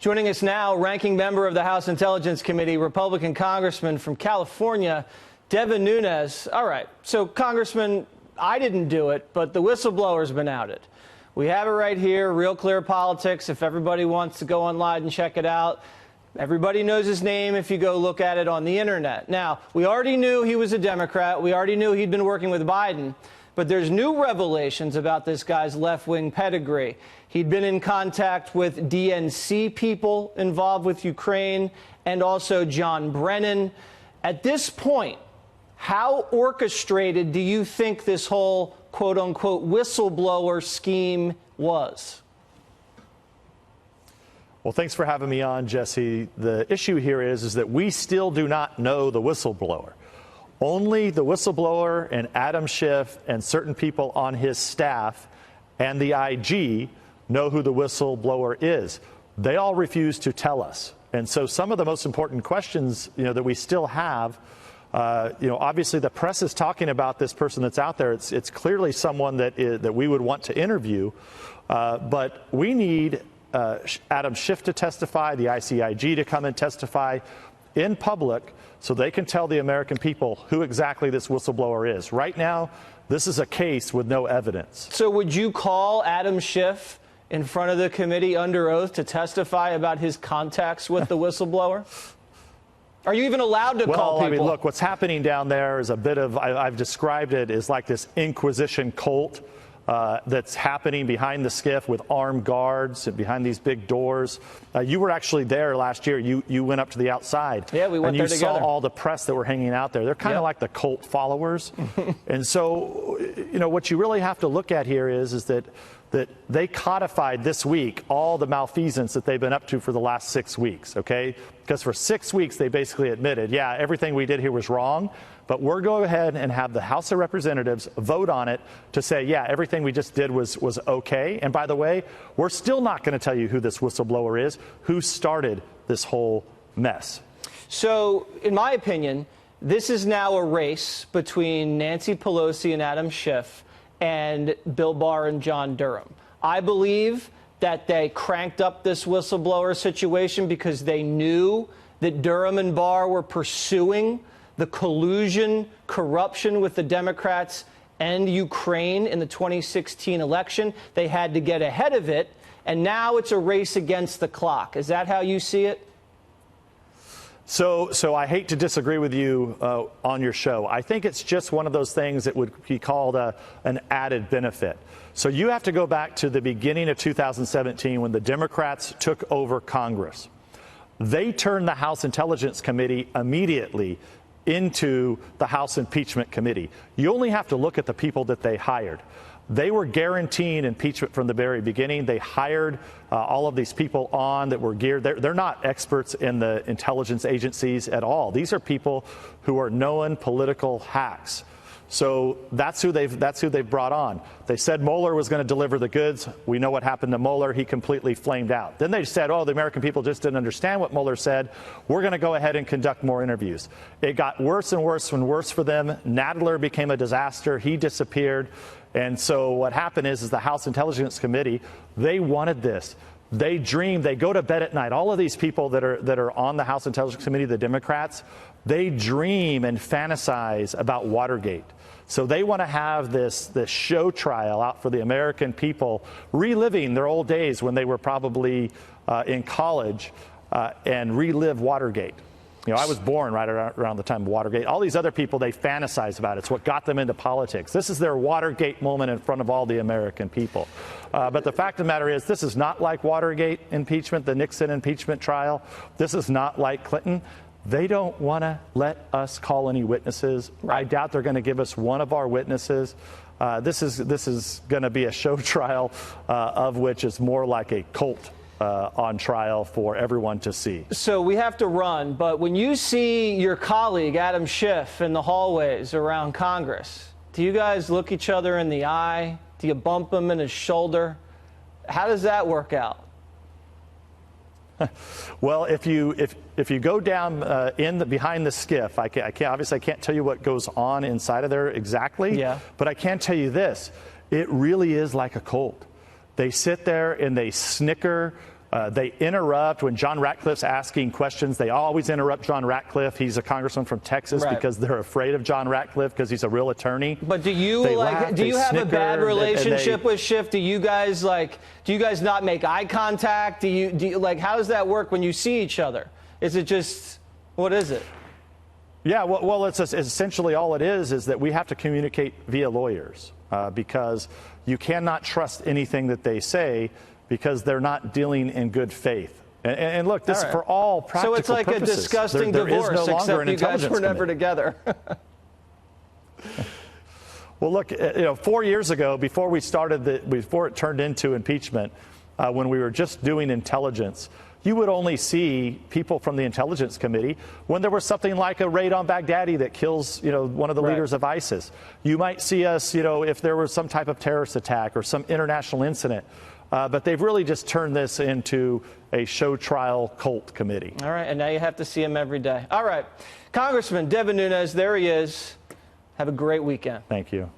Joining us now, ranking member of the House Intelligence Committee, Republican Congressman from California, Devin Nunes. All right, so Congressman, I didn't do it, but the whistleblower's been outed. We have it right here, Real Clear Politics, if everybody wants to go online and check it out. Everybody knows his name if you go look at it on the internet. Now, we already knew he was a Democrat. We already knew he'd been working with Biden. But there's new revelations about this guy's left-wing pedigree. He'd been in contact with DNC people involved with Ukraine and also John Brennan. At this point, how orchestrated do you think this whole quote-unquote whistleblower scheme was? Well, thanks for having me on, Jesse. The issue here is that we still do not know the whistleblower. Only the whistleblower and Adam Schiff and certain people on his staff and the IG know who the whistleblower is. They all refuse to tell us. And so some of the most important questions, that we still have, obviously the press is talking about this person that's out there. It's clearly someone that we would want to interview, but we need Adam Schiff to testify, the ICIG to come and testify in public so they can tell the American people who exactly this whistleblower is. Right now, this is a case with no evidence. So would you call Adam Schiff in front of the committee under oath to testify about his contacts with the whistleblower? Are you even allowed to call people? Well, I mean, look, what's happening down there is a bit of, I've described it as like this Inquisition cult that's happening behind the skiff with armed guards and behind these big doors. You were actually there last year. You went up to the outside. Yeah, we went there together. And you saw all the press that were hanging out there. They're kind of like the cult followers. And so, what you really have to look at here is that they codified this week all the malfeasance that they've been up to for the last 6 weeks, okay? Because for 6 weeks, they basically admitted, yeah, everything we did here was wrong, but we're going ahead and have the House of Representatives vote on it to say, yeah, everything we just did was okay. And by the way, we're still not going to tell you who this whistleblower is, who started this whole mess. So, in my opinion, this is now a race between Nancy Pelosi and Adam Schiff and Bill Barr and John Durham. I believe that they cranked up this whistleblower situation because they knew that Durham and Barr were pursuing the collusion, corruption with the Democrats and Ukraine in the 2016 election. They had to get ahead of it, and now it's a race against the clock. Is that how you see it? So I hate to disagree with you on your show. I think it's just one of those things that would be called an added benefit. So you have to go back to the beginning of 2017 when the Democrats took over Congress. They turned the House Intelligence Committee immediately into the House Impeachment Committee. You only have to look at the people that they hired. They were guaranteeing impeachment from the very beginning. They hired all of these people on that were geared. They're not experts in the intelligence agencies at all. These are people who are known political hacks. So that's who they've brought on. They said Mueller was going to deliver the goods. We know what happened to Mueller. He completely flamed out. Then they said, oh, the American people just didn't understand what Mueller said. We're going to go ahead and conduct more interviews. It got worse and worse and worse for them. Nadler became a disaster. He disappeared. And so what happened is the House Intelligence Committee, they wanted this. They dreamed. They go to bed at night. All of these people that are on the House Intelligence Committee, the Democrats, they dream and fantasize about Watergate. So they want to have this show trial out for the American people, reliving their old days when they were probably in college and relive Watergate. I was born right around the time of Watergate. All these other people, they fantasize about it. It's what got them into politics. This is their Watergate moment in front of all the American people. But the fact of the matter is, this is not like Watergate impeachment, the Nixon impeachment trial. This is not like Clinton. They don't want to let us call any witnesses. I doubt they're going to give us one of our witnesses. This is going to be a show trial of which is more like a cult on trial for everyone to see. So we have to run, but when you see your colleague, Adam Schiff, in the hallways around Congress, do you guys look each other in the eye? Do you bump him in his shoulder? How does that work out? Well, if you go down behind the skiff, I can't tell you what goes on inside of there exactly. Yeah. But I can tell you this: it really is like a cult. They sit there and they snicker They interrupt when John Ratcliffe's asking questions. They always interrupt John Ratcliffe. He's a congressman from Texas because they're afraid of John Ratcliffe because he's a real attorney. But do you do you have a bad relationship with Schiff? Do you guys not make eye contact? Do you like, how does that work when you see each other? Is it just, what is it? Yeah, well, it's essentially all it is that we have to communicate via lawyers because you cannot trust anything that they say because they're not dealing in good faith. And look, this for all practical purposes. So it's like a disgusting divorce, except you guys were never together. Well, look, 4 years ago, before it turned into impeachment, when we were just doing intelligence, you would only see people from the Intelligence Committee when there was something like a raid on Baghdadi that kills, one of the leaders of ISIS. You might see us, if there was some type of terrorist attack or some international incident. But they've really just turned this into a show trial cult committee. All right, and now you have to see him every day. All right, Congressman Devin Nunes, there he is. Have a great weekend. Thank you.